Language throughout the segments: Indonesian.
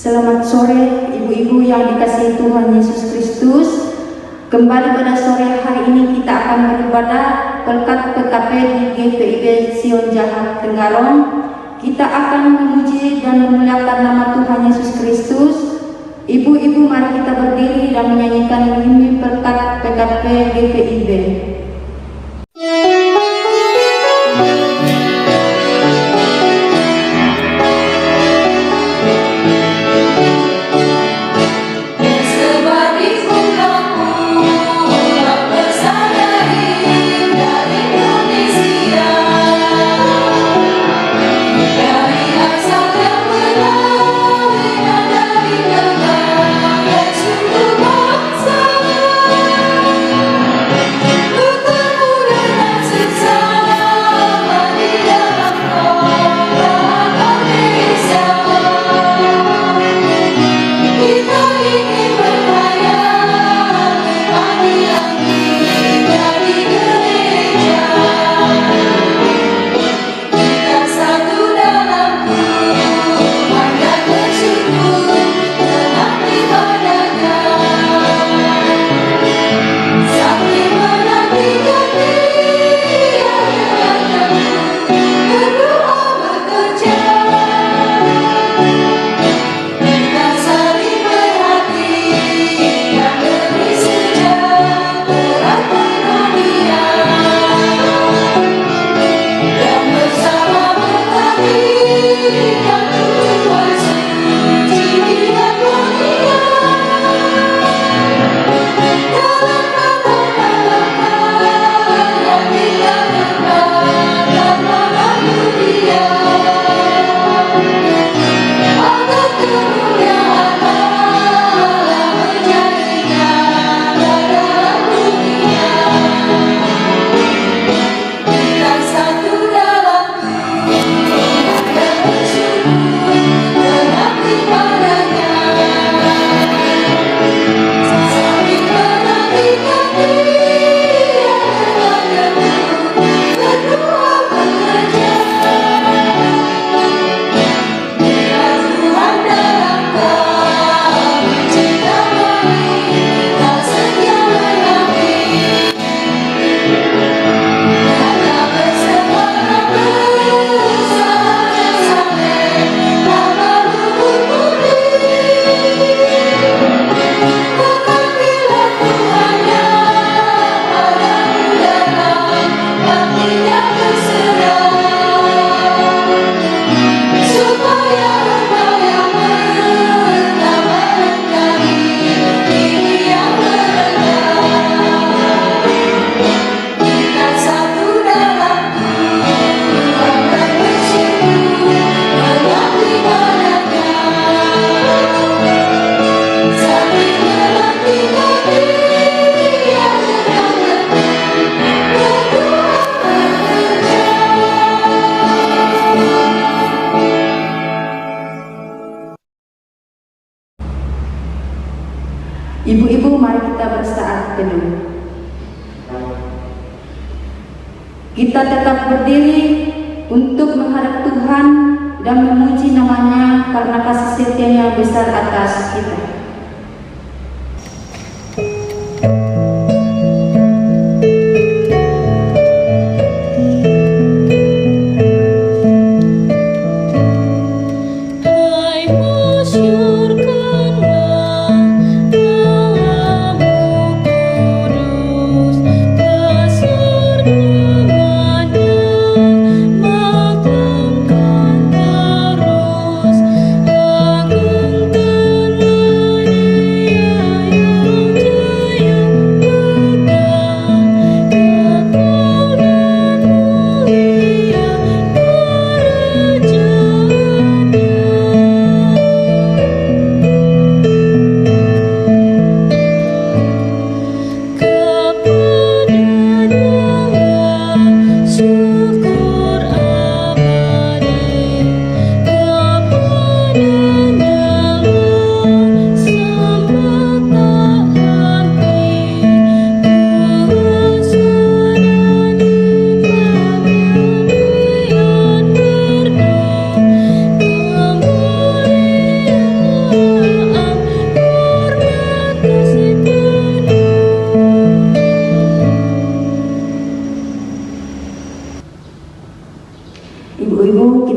Selamat sore ibu-ibu yang dikasihi Tuhan Yesus Kristus. Kembali pada sore hari ini kita akan beribadah berkat PKP di GPIB Sion Jahat Tenggarong. Kita akan memuji dan memuliakan nama Tuhan Yesus Kristus. Ibu-ibu mari kita berdiri dan menyanyikan himne berkat PKP GPIB. Ibu-ibu mari kita bersaat teduh. Kita tetap berdiri untuk menghadap Tuhan dan memuji namanya karena kasih setia-Nya besar atas kita. Agungkanlah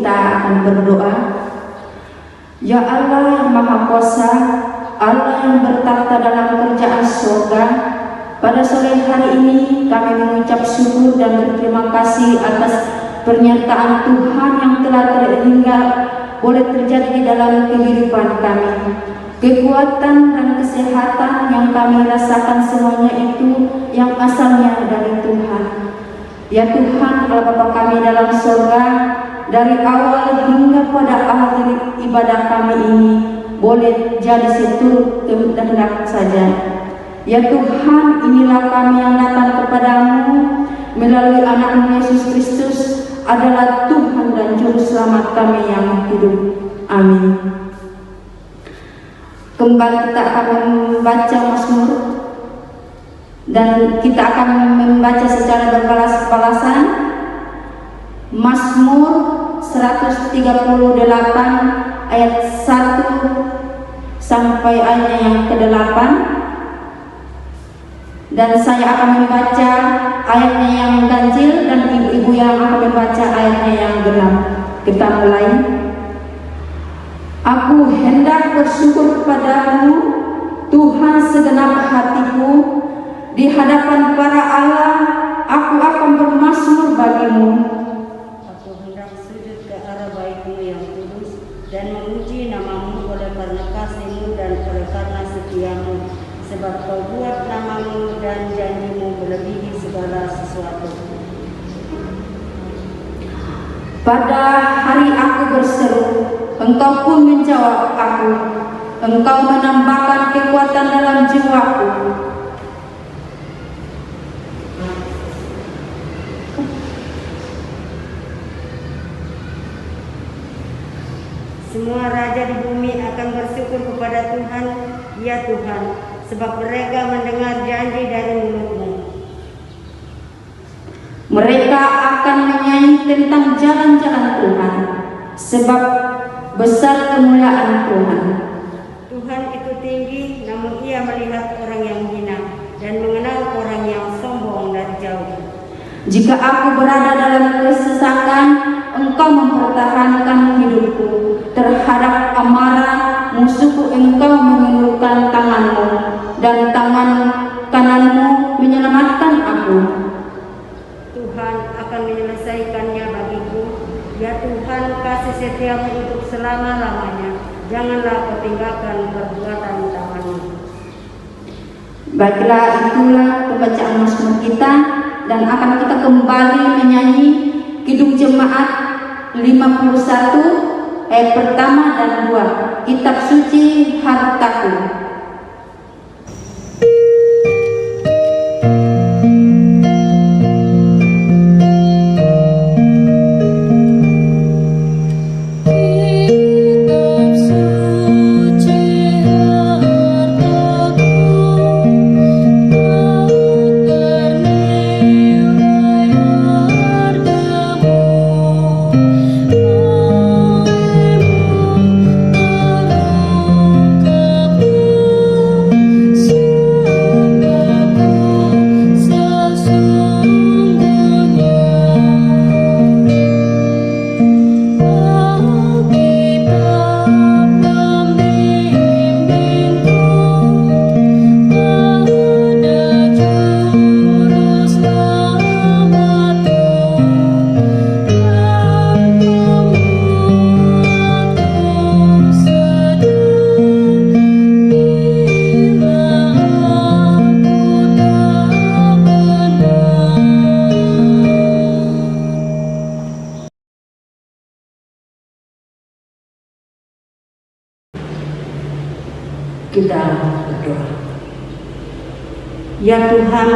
kita akan berdoa. Ya Allah yang Maha Kuasa, Allah yang bertakhta dalam kerajaan surga, pada sore hari ini kami mengucap syukur dan berterima kasih atas pernyataan Tuhan yang telah terhingga boleh terjadi di dalam kehidupan kami. Kekuatan dan kesehatan yang kami rasakan semuanya itu yang asalnya dari Tuhan. Ya Tuhan, Allah Bapa kami dalam surga, dari awal hingga pada akhir ibadah kami ini boleh jadi seturut kehendak saja. Ya Tuhan, inilah kami yang datang kepadamu melalui anak-Mu Yesus Kristus adalah Tuhan dan Juru Selamat kami yang hidup. Amin. Kembali kita akan membaca Mazmur dan kita akan membaca secara berbalas-balasan. Mazmur 138 ayat 1 sampai ayat yang ke-8, dan saya akan membaca ayatnya yang ganjil dan ibu-ibu yang akan membaca ayatnya yang genap. Kita mulai. Aku hendak bersyukur kepadamu, Tuhan segenap hatiku. Di hadapan para Allah, aku akan bermazmur bagimu. Aku hendak sujud ke arah baik-Mu yang kudus dan memuji nama-Mu oleh karena kasih-Mu dan oleh karena setia-Mu, sebab Kau buat nama-Mu dan janji-Mu melebihi segala sesuatu. Pada hari aku berseru, Engkau pun menjawab aku. Engkau menambahkan kekuatan dalam jiwaku. Semua raja di bumi akan bersyukur kepada Tuhan, ya Tuhan, sebab mereka mendengar janji dari mulut-Mu. Mereka akan menyanyi tentang jalan-jalan Tuhan, sebab besar kemuliaan Tuhan. Tuhan itu tinggi, namun Ia melihat orang yang hina dan mengenal orang yang sombong dari jauh. Jika aku berada dalam kesesakan, Engkau mempertahankan hidupku. Terhadap amarah musuhku, Engkau mengulurkan tangan-Mu, dan tangan kanan-Mu menyelamatkan aku. Tuhan akan menyelesaikannya bagiku. Ya Tuhan, kasih setia-Mu untuk selama-lamanya. Janganlah Kau tinggalkan perbuatan tangan-Mu. Baiklah, itulah pembacaan Mazmur kita, dan akan kita kembali menyanyi Kidung Jemaat 51 ayat pertama dan 2, Kitab Suci Hartaku. Kita berdoa. Ya Tuhan,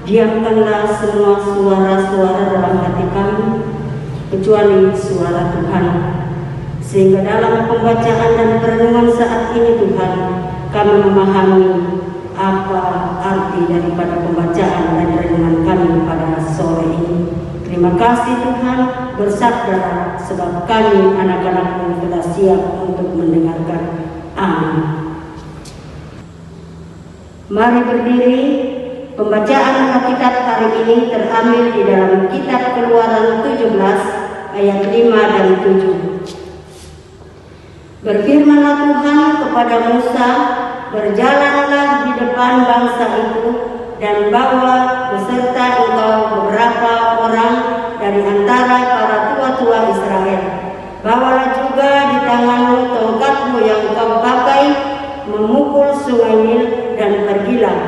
diamkanlah semua suara-suara dalam hati kami, kecuali suara Tuhan, sehingga dalam pembacaan dan perenungan saat ini Tuhan, kami memahami apa arti daripada pembacaan dan renungan kami pada sore ini. Terima kasih Tuhan, bersabdalah sebab kami anak-anak-Mu telah siap untuk mendengarkan. Amin. Mari berdiri. Pembacaan Alkitab hari ini terambil di dalam kitab Keluaran 17 ayat 5 dan 7. Berfirmanlah Tuhan kepada Musa, berjalanlah di depan bangsa itu dan bawa beserta engkau beberapa orang dari antara para tua-tua Israel. Bawalah juga di tanganmu tongkatmu yang kau pakai memukul sungai Nil dan pergilah.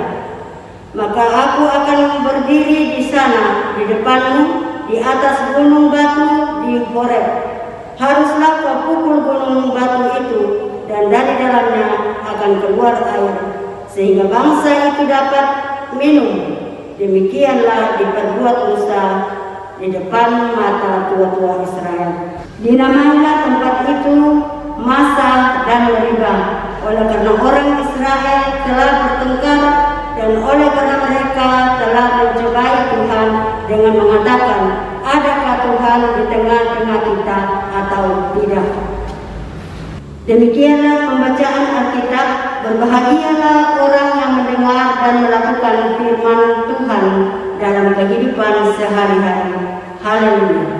Maka aku akan berdiri di sana di depanmu di atas gunung batu di Horeb. Haruslah kau pukul gunung batu itu dan dari dalamnya akan keluar air sehingga bangsa itu dapat minum. Demikianlah diperbuat Musa di depan mata tua-tua Israel. Dinamailah tempat itu Masa dan Meribah, oleh karena orang Israel telah bertengkar dan oleh karena mereka telah mencobai Tuhan dengan mengatakan, adakah Tuhan di tengah-tengah kita atau tidak? Demikianlah pembacaan Alkitab. Berbahagialah orang yang mendengar dan melakukan firman Tuhan dalam kehidupan sehari-hari. Haleluya.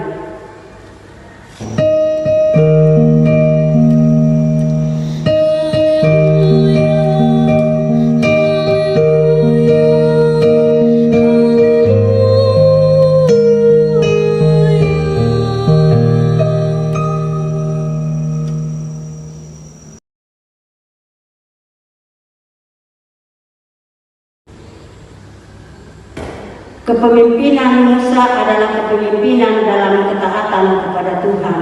Kepemimpinan Musa adalah kepemimpinan dalam ketaatan kepada Tuhan.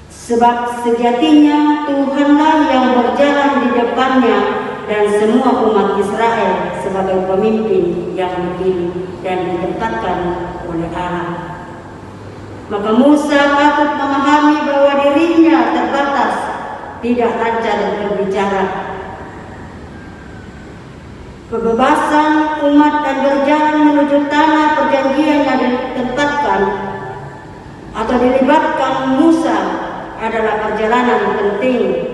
Sebab sejatinya Tuhanlah yang berjalan di depannya dan semua umat Israel sebagai pemimpin yang dipilih dan ditempatkan oleh Allah. Maka Musa patut memahami bahwa dirinya terbatas, tidak lancar berbicara. Kebebasan umat dan berjalan menuju tanah perjanjian yang ditempatkan atau dilibatkan Musa adalah perjalanan penting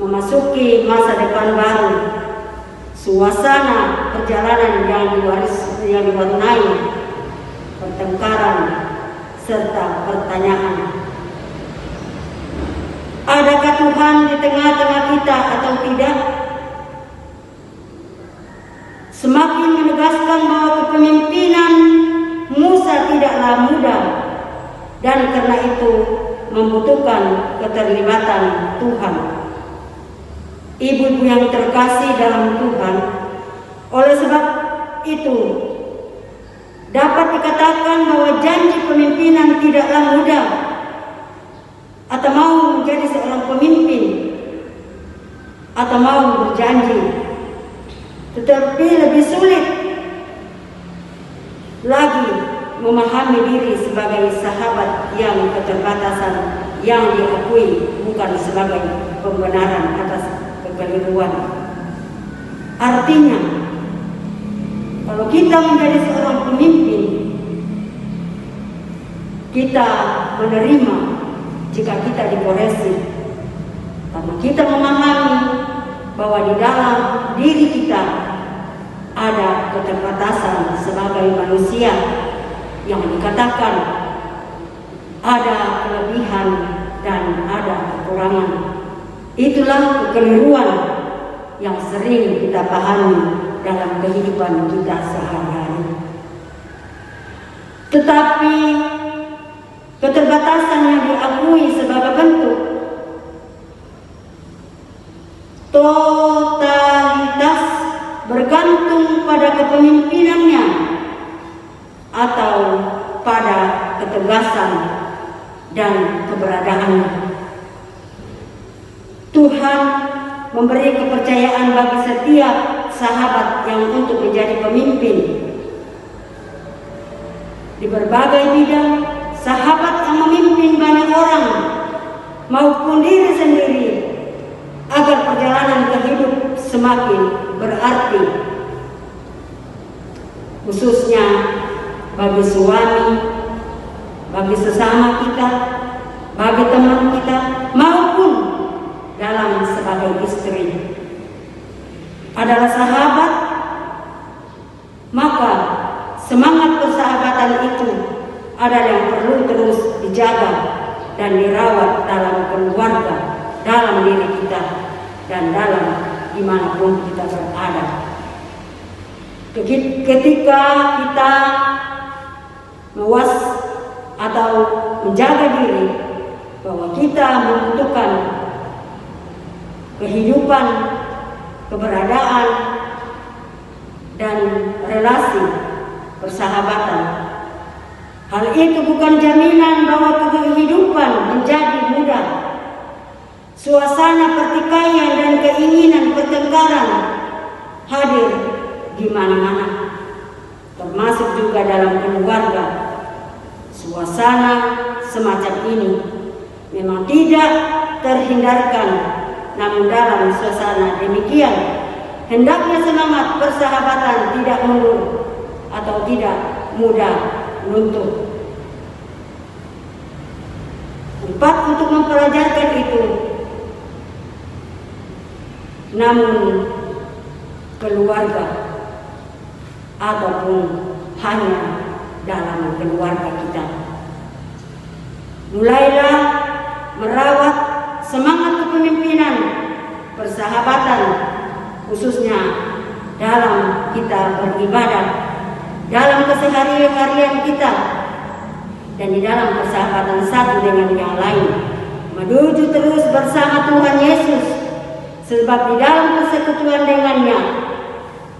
memasuki masa depan baru. Suasana perjalanan yang diwarnai pertengkaran serta pertanyaan. Adakah Tuhan di tengah-tengah kita atau tidak? Semakin menegaskan bahwa kepemimpinan Musa tidaklah mudah dan karena itu membutuhkan keterlibatan Tuhan. Ibu-ibu yang terkasih dalam Tuhan, oleh sebab itu dapat dikatakan bahwa janji pemimpinan tidaklah mudah. Atau mau menjadi seorang pemimpin atau mau berjanji, tetapi lebih sulit lagi memahami diri sebagai sahabat yang keterbatasan yang diakui bukan sebagai pembenaran atas kekeliruan. Artinya, kalau kita menjadi seorang pemimpin, kita menerima jika kita dikoreksi, karena kita memahami bahwa di dalam diri kita ada keterbatasan sebagai manusia yang dikatakan ada kelebihan dan ada kekurangan. Itulah kekeliruan yang sering kita pahami dalam kehidupan kita sehari-hari. Tetapi keterbatasan yang diakui sebagai bentuk totalitas bergantung pada kepemimpinannya atau pada ketegasan dan keberadaannya. Tuhan memberi kepercayaan bagi setiap sahabat yang untuk menjadi pemimpin. Di berbagai bidang, sahabat yang memimpin banyak orang maupun diri sendiri agar perjalanan ke hidup semakin berarti, khususnya bagi suami, bagi sesama kita, bagi teman kita, maupun dalam sebagai istri. Adalah sahabat, maka semangat persahabatan itu ada yang perlu terus dijaga dan dirawat dalam keluarga, dalam diri kita, dan dalam dimanapun kita berada. Ketika kita atau menjaga diri bahwa kita membutuhkan kehidupan, keberadaan, dan relasi persahabatan. Hal itu bukan jaminan bahwa kehidupan menjadi mudah. Suasana pertikaian dan keinginan pertengkaran hadir di mana-mana, termasuk juga dalam keluarga. Suasana semacam ini memang tidak terhindarkan, namun dalam suasana demikian hendaknya semangat persahabatan tidak mundur atau tidak mudah runtuh. Tempat untuk mempelajarkan itu, namun keluarga ataupun hanya dalam keluarga kita. Mulailah merawat semangat kepemimpinan persahabatan, khususnya dalam kita beribadah, dalam keseharian kita, dan di dalam persahabatan satu dengan yang lain, menuju terus bersama Tuhan Yesus, sebab di dalam persekutuan dengannya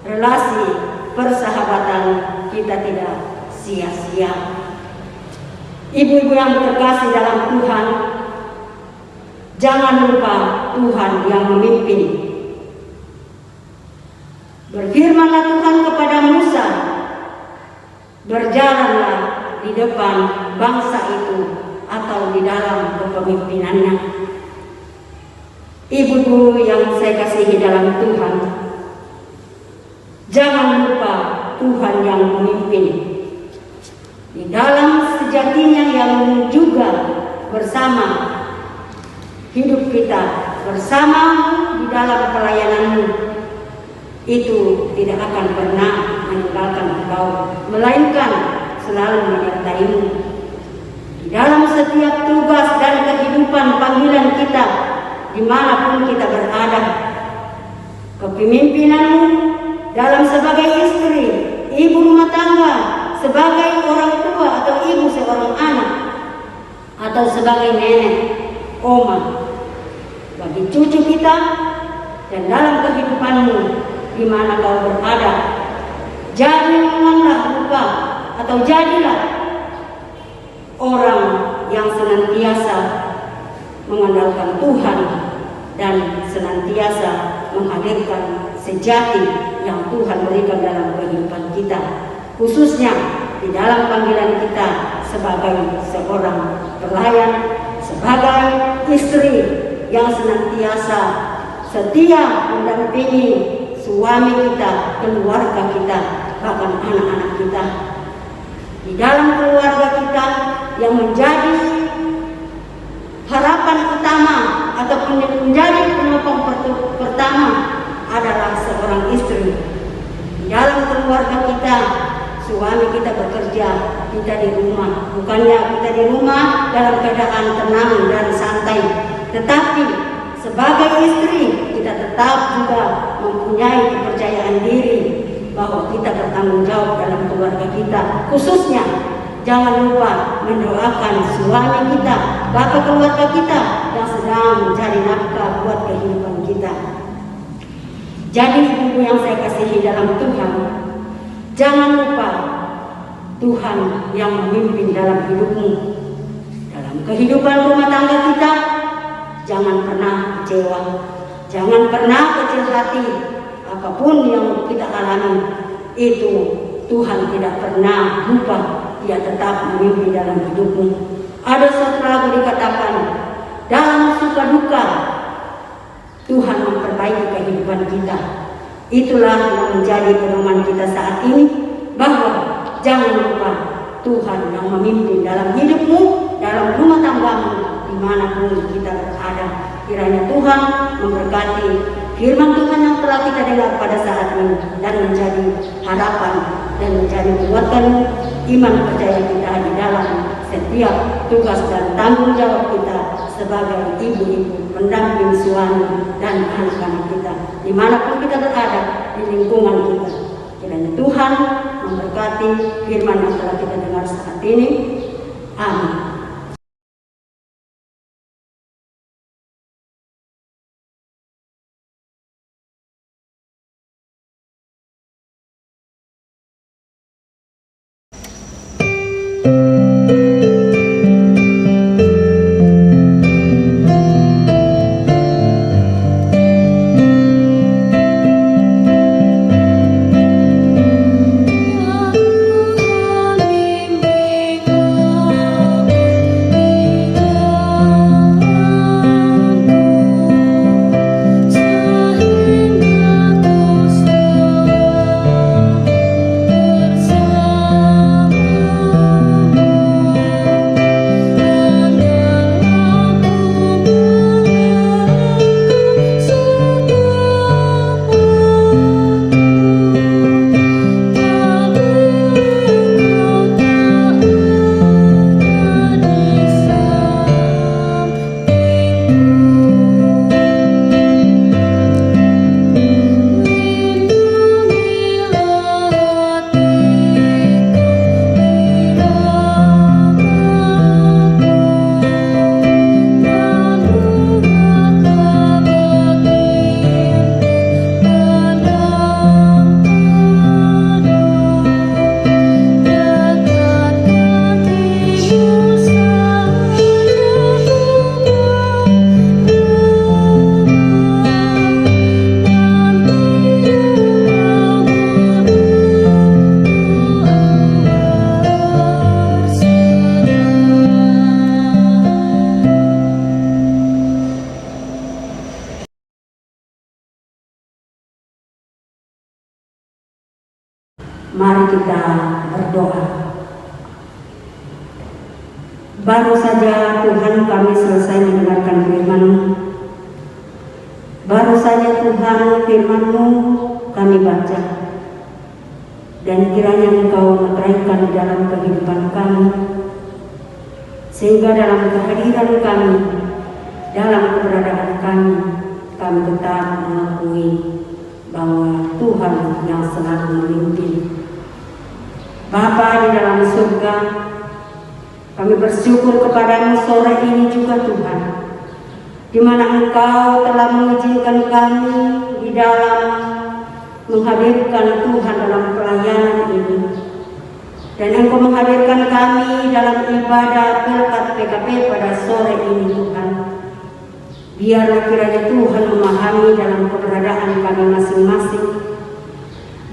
relasi persahabatan kita tidak sia-sia. Ibu-ibu yang terkasih dalam Tuhan, jangan lupa Tuhan yang memimpin. Berfirmanlah Tuhan kepada Musa, berjalanlah di depan bangsa itu atau di dalam kepemimpinannya. Ibu-ibu yang saya kasihi dalam Tuhan, jangan lupa Tuhan yang memimpin. Di dalam sejatinya yang juga bersama hidup kita, bersama di dalam pelayananmu, itu tidak akan pernah meninggalkan engkau, melainkan selalu menyertaimu. Di dalam setiap tugas dan kehidupan panggilan kita, dimanapun kita berada, kepemimpinanmu dalam sebagai istri, ibu rumah tangga, sebagai orang tua atau ibu seorang anak, atau sebagai nenek, oma, bagi cucu kita, dan dalam kehidupanmu di mana kau berada, janganlah lupa atau jadilah orang yang senantiasa mengandalkan Tuhan dan senantiasa menghadirkan sejati yang Tuhan berikan dalam kehidupan kita, khususnya di dalam panggilan kita sebagai seorang pelayan, sebagai istri yang senantiasa setia mendampingi suami kita, keluarga kita, bahkan anak-anak kita. Di dalam keluarga kita yang menjadi harapan utama ataupun yang menjadi penopang pertama adalah seorang istri. Di dalam keluarga kita, suami kita bekerja, kita di rumah. Bukannya kita di rumah dalam keadaan tenang dan santai, tetapi sebagai istri kita tetap juga mempunyai kepercayaan diri bahwa kita bertanggung jawab dalam keluarga kita. Khususnya jangan lupa mendoakan suami kita, bahkan keluarga kita yang sedang mencari nafkah buat kehidupan kita. Jadi ibu yang saya kasihi dalam Tuhan, jangan lupa Tuhan yang memimpin dalam hidupmu. Dalam kehidupan rumah tangga kita, jangan pernah kecewa, jangan pernah kecil hati. Apapun yang kita alami, itu Tuhan tidak pernah lupa, Dia tetap memimpin dalam hidupmu. Ada satu lagu dikatakan, dalam suka duka Tuhan memperbaiki kehidupan kita. Itulah yang menjadi pedoman kita saat ini, bahwa jangan lupa Tuhan yang memimpin dalam hidupmu, dalam rumah tanggamu, dimanapun kita berada. Kiranya Tuhan memberkati firman Tuhan yang telah kita dengar pada saat ini dan menjadi harapan dan menjadi menguatkan iman percaya kita di dalam setiap tugas dan tanggung jawab kita sebagai ibu-ibu pendamping suami dan anak-anak kita dimanapun kita berada di lingkungan kita. Kiranya Tuhan memberkati firman yang telah kita dengar saat ini. Amin. Mari kita berdoa. Baru saja Tuhan kami selesai mendengarkan firman-Mu. Baru saja Tuhan firman-Mu kami baca. Dan kiranya Engkau meteraikan di dalam kehidupan kami. Sehingga dalam kehadiran kami, dalam keberadaan kami tetap mengakui bahwa Tuhan yang selalu memimpin. Bapa di dalam surga, kami bersyukur kepadamu sore ini juga Tuhan, di mana Engkau telah mengizinkan kami di dalam menghadirkan Tuhan dalam pelayanan ini. Dan Engkau menghadirkan kami dalam ibadah berkat PKP pada sore ini Tuhan. Biarlah kiranya Tuhan memahami dalam keberadaan kami masing-masing.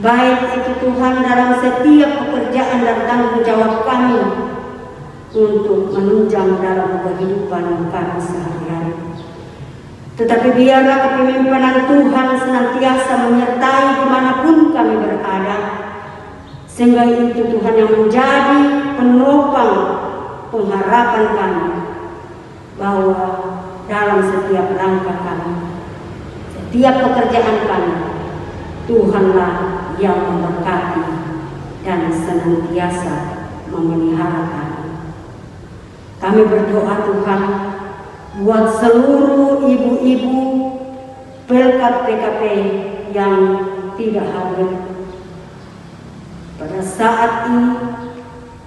Baik itu Tuhan dalam setiap pekerjaan dan tanggung jawab kami untuk menunjang dalam kehidupan kami sehari-hari. Tetapi biarlah kepemimpinan Tuhan senantiasa menyertai dimanapun kami berada. Sehingga itu Tuhan yang menjadi penopang pengharapan kami bahwa dalam setiap langkah kami, setiap pekerjaan kami, Tuhanlah yang memberkati dan senantiasa memelihara kami. Kami berdoa Tuhan buat seluruh ibu-ibu pelkat PKP yang tidak hadir pada saat ini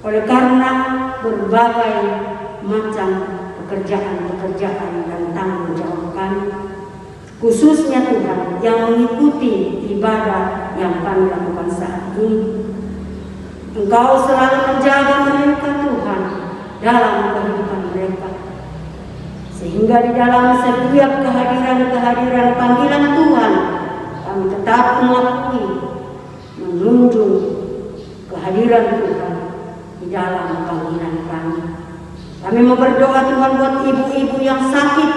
oleh karena berbagai macam pekerjaan dan tanggung jawab kami, khususnya Tuhan yang mengikuti ibadah yang kami lakukan saat ini. Engkau selalu menjaga mereka Tuhan dalam kehidupan mereka, sehingga di dalam setiap kehadiran panggilan Tuhan kami tetap mengakui, menunjuk kehadiran Tuhan di dalam panggilan kami. Kami mau berdoa Tuhan buat ibu-ibu yang sakit,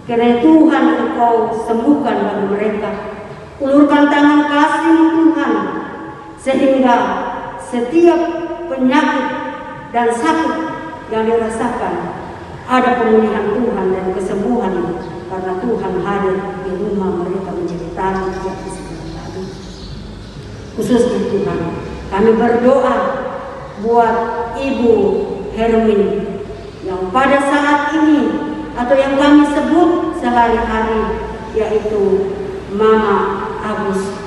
kiranya Tuhan Engkau sembuhkan bagi mereka. Ulurkan tangan kasih Tuhan, sehingga setiap penyakit dan sakit yang dirasakan ada pemulihan Tuhan dan kesembuhan karena Tuhan hadir di rumah mereka menjadi tamu di sebelah kami. Khususnya Tuhan, kami berdoa buat Ibu Herwin yang pada saat ini atau yang kami sebut sehari-hari yaitu Mama Agus.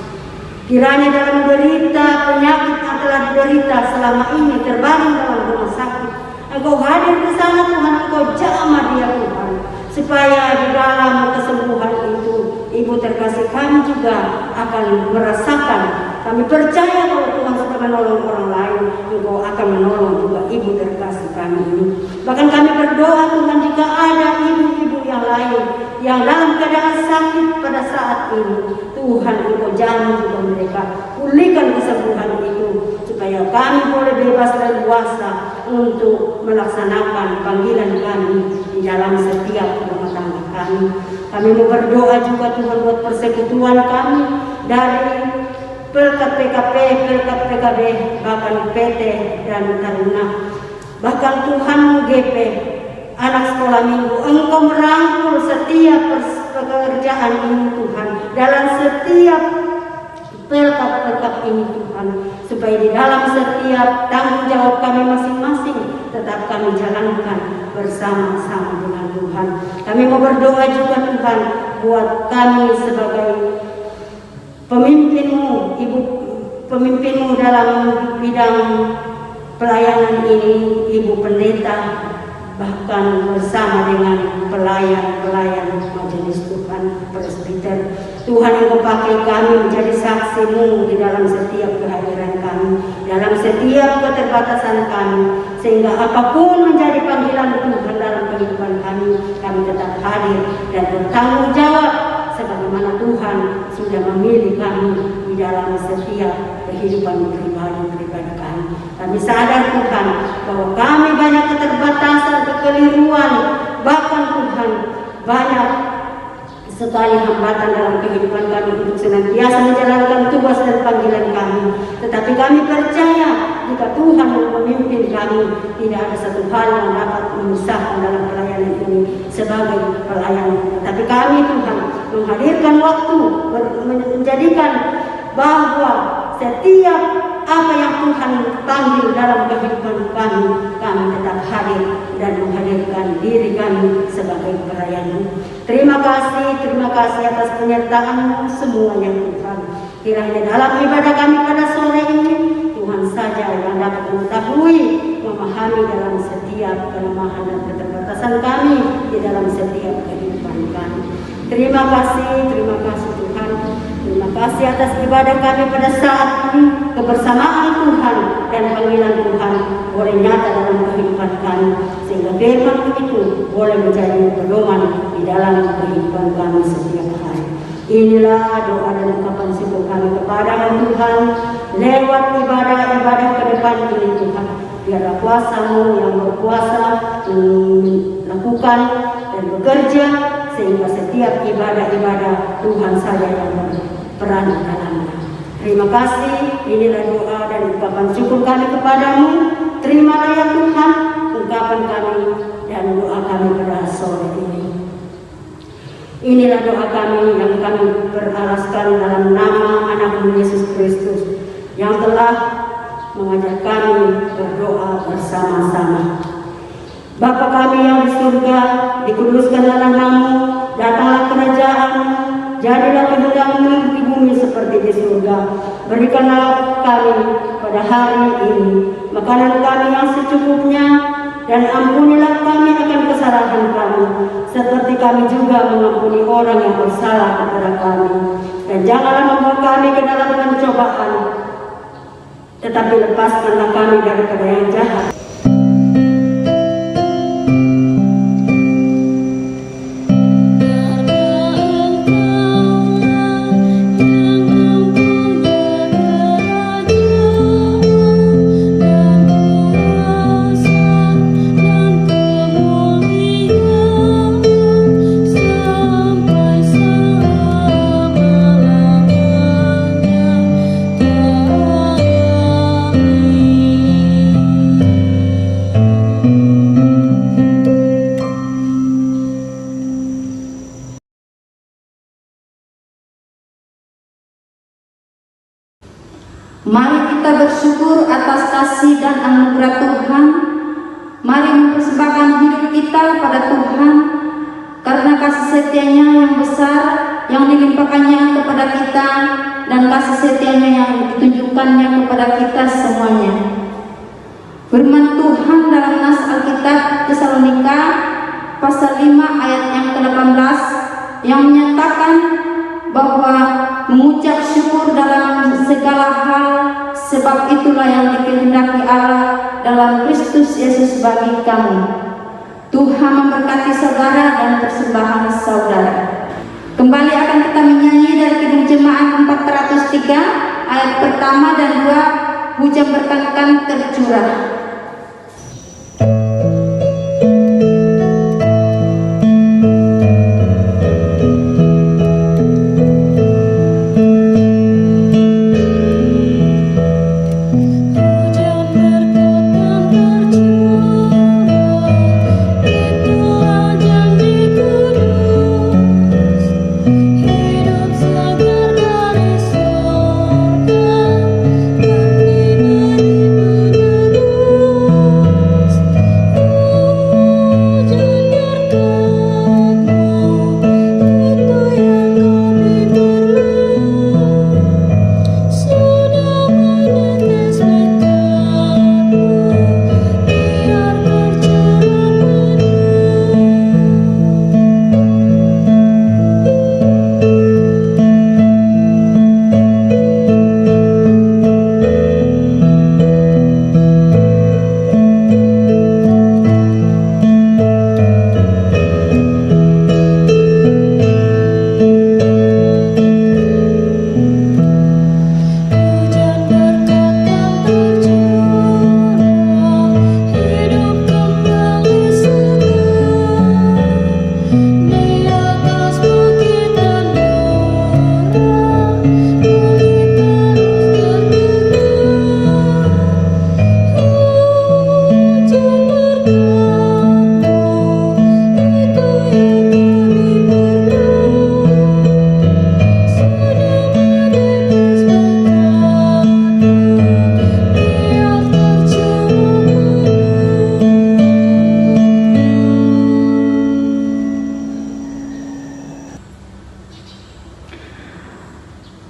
Kiranya dalam derita penyakit yang telah diderita selama ini terbaring dalam rumah sakit, Engkau hadir ke sana Tuhan, Engkau jamah dia Tuhan, supaya di dalam kesembuhan itu Ibu terkasih kami juga akan merasakan. Kami percaya bahwa Tuhan sudah menolong orang lain, Engkau akan menolong juga Ibu terkasih kami ini. Bahkan kami berdoa Tuhan, jika ada ibu-ibu yang lain yang dalam keadaan sakit pada saat ini, Tuhan Engkau jamah juga mereka, pulihkan kesembuhan itu, supaya kami boleh bebas dan kuasa untuk melaksanakan panggilan kami di dalam setiap rumah tangga kami. Kami mau berdoa juga Tuhan buat persekutuan kami dari Pelkat PKP, Pelkat PKB, bahkan PT dan Taruna, bahkan Tuhan GP, anak sekolah minggu. Engkau merangkul setiap pekerjaan ini Tuhan, dalam setiap Pelkat ini Tuhan, supaya di dalam setiap tanggung jawab kami masing-masing tetap kami jalankan bersama-sama dengan Tuhan. Kami mau berdoa juga Tuhan buat kami sebagai pemimpinmu, Ibu pemimpinmu dalam bidang pelayanan ini, Ibu Pendeta, bahkan bersama dengan pelayan-pelayan majelis Tuhan presbiter. Tuhan Engkau pakai kami menjadi saksi-Mu di dalam setiap kehadiran kami, dalam setiap keterbatasan kami, sehingga apapun menjadi panggilan Tuhan dalam kehidupan kami tetap hadir dan bertanggung jawab sebagaimana Tuhan sudah memilih kami di dalam setiap kehidupan pribadi kami. Kami sadar Tuhan bahwa kami banyak keterbatasan, kekeliruan, bahkan Tuhan banyak sekali hambatan dalam kehidupan kami untuk senantiasa menjalankan tugas dan panggilan kami. Tetapi kami percaya jika Tuhan memimpin kami, tidak ada satu hal yang dapat memisahkan dalam pelayanan ini sebagai pelayan. Tetapi kami Tuhan menghadirkan waktu, menjadikan bahwa setiap apa yang Tuhan panggil dalam kehidupan kami tetap hadir dan menghadirkan diri kami sebagai pelayan. Terima kasih atas penyertaan semuanya Tuhan. Kiranya dalam ibadah kami pada sore ini, Tuhan saja yang dapat mengetahui, memahami dalam setiap kelemahan dan keterbatasan kami di dalam setiap kehidupan kami. Terima kasih Tuhan. Terima kasih atas ibadah kami pada saat ini. Kebersamaan Tuhan dan panggilan Tuhan boleh nyata dalam kehidupan kami, sehingga firman itu boleh menjadi pedoman di dalam kehidupan kami setiap hari. Inilah doa dan ungkapan syukur kami kepada Tuhan lewat ibadah-ibadah ke depan ini Tuhan. Biarlah kuasa-Mu yang berkuasa melakukan dan bekerja, sehingga setiap ibadah-ibadah Tuhan saja yang berperan dalamnya. Terima kasih, inilah doa dan ungkapan syukur kami kepadamu. Terimalah ya Tuhan ungkapan kami dan doa kami pada sore ini. Inilah doa kami yang kami beralaskan dalam nama anak-Mu Yesus Kristus yang telah mengajak kami berdoa bersama-sama. Bapa kami yang di surga, dikuduskanlah nama-Mu, datanglah kerajaan-Mu, jadilah kehendak-Mu di bumi seperti di surga. Berikanlah kami pada hari ini makanan kami yang secukupnya, dan ampunilah kami akan kesalahan kami, seperti kami juga mengampuni orang yang bersalah kepada kami. Dan janganlah membawa kami ke dalam pencobaan, tetapi lepaskanlah kami daripada yang jahat. Mari kita bersyukur atas kasih dan anugerah Tuhan. Mari mempersembahkan hidup kita pada Tuhan, karena kasih setianya yang besar yang dilimpahkannya kepada kita, dan kasih setianya yang ditunjukkannya kepada kita semuanya. Firman Tuhan dalam nas Alkitab Tesalonika pasal 5 ayat yang ke-18 yang menyatakan bahwa mengucap syukur dalam segala hal, sebab itulah yang dikehendaki Allah dalam Kristus Yesus bagi kamu. Tuhan memberkati saudara dan persembahan saudara. Kembali akan kita menyanyi dari Kidung Jemaat 403 ayat pertama dan 2, hujan berkatan tercurah.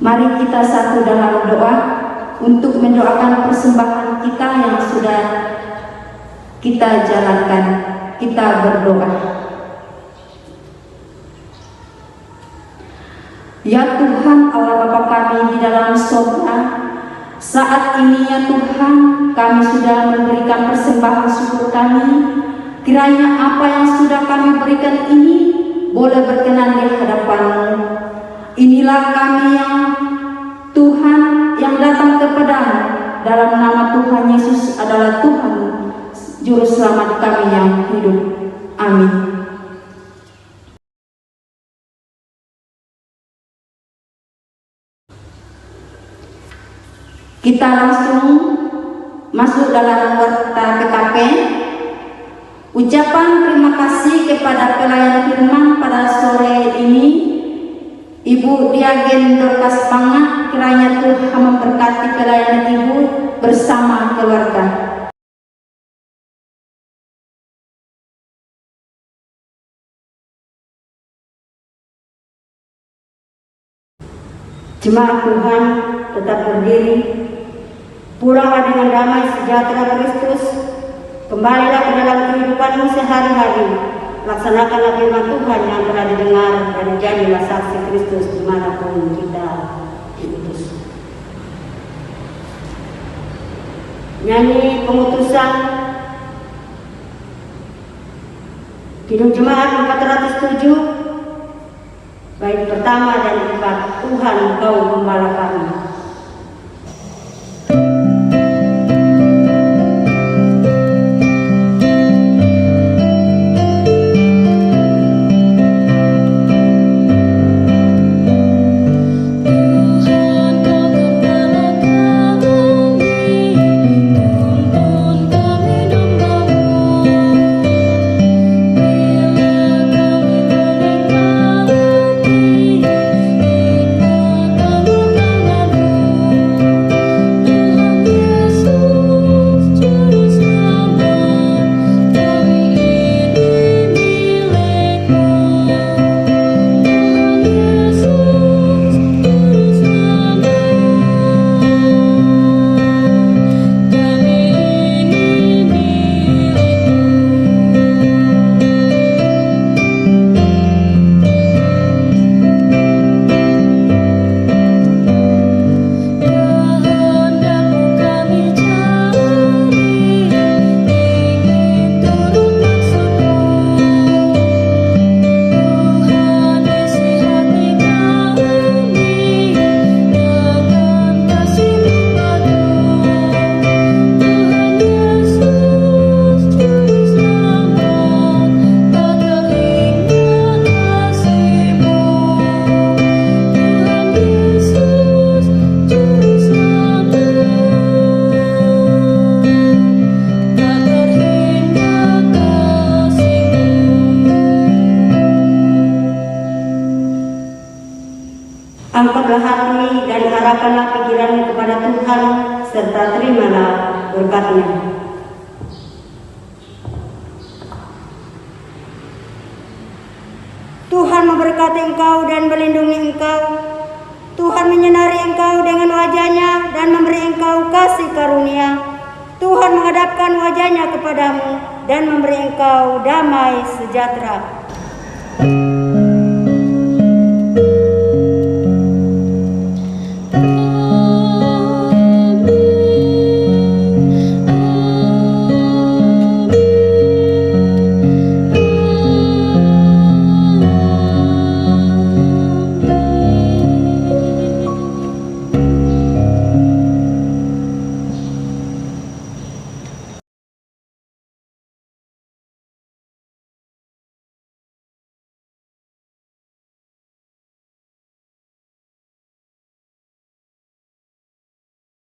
Mari kita satu dalam doa untuk mendoakan persembahan kita yang sudah kita jalankan. Kita berdoa. Ya Tuhan Allah Bapa kami di dalam surga, saat ini ya Tuhan kami sudah memberikan persembahan syukur kami. Kiranya apa yang sudah kami berikan ini boleh berkenan di hadapan-Mu. Inilah kami yang Tuhan yang datang kepada-Mu, dalam nama Tuhan Yesus adalah Tuhan Juru Selamat kami yang hidup. Amin. Kita langsung masuk dalam warta PKP. Ucapan terima kasih kepada pelayan firman pada sore ini, Ibu Diagen Dorcas Pangat. Kiranya Tuhan memberkati pelayanan Ibu bersama keluarga. Jemaat Tuhan tetap berdiri. Pulanglah dengan damai sejahtera Kristus. Kembalilah ke dalam kehidupanmu sehari-hari. Laksanakanlah firman Tuhan yang telah didengar dan jadilah saksi Kristus dimanapun kita diutus. Nyanyi pengutusan Kidung Jemaat 407 bait pertama dan 4, Tuhan Engkau Gembala kami. Thank you. belah hati dan arahkanlah pikiranmu kepada Tuhan, serta terimalah berkat-Nya. Tuhan memberkati engkau dan melindungi engkau. Tuhan menyinari engkau dengan wajah-Nya dan memberi engkau kasih karunia. Tuhan menghadapkan wajah-Nya kepadamu dan memberi engkau damai sejahtera.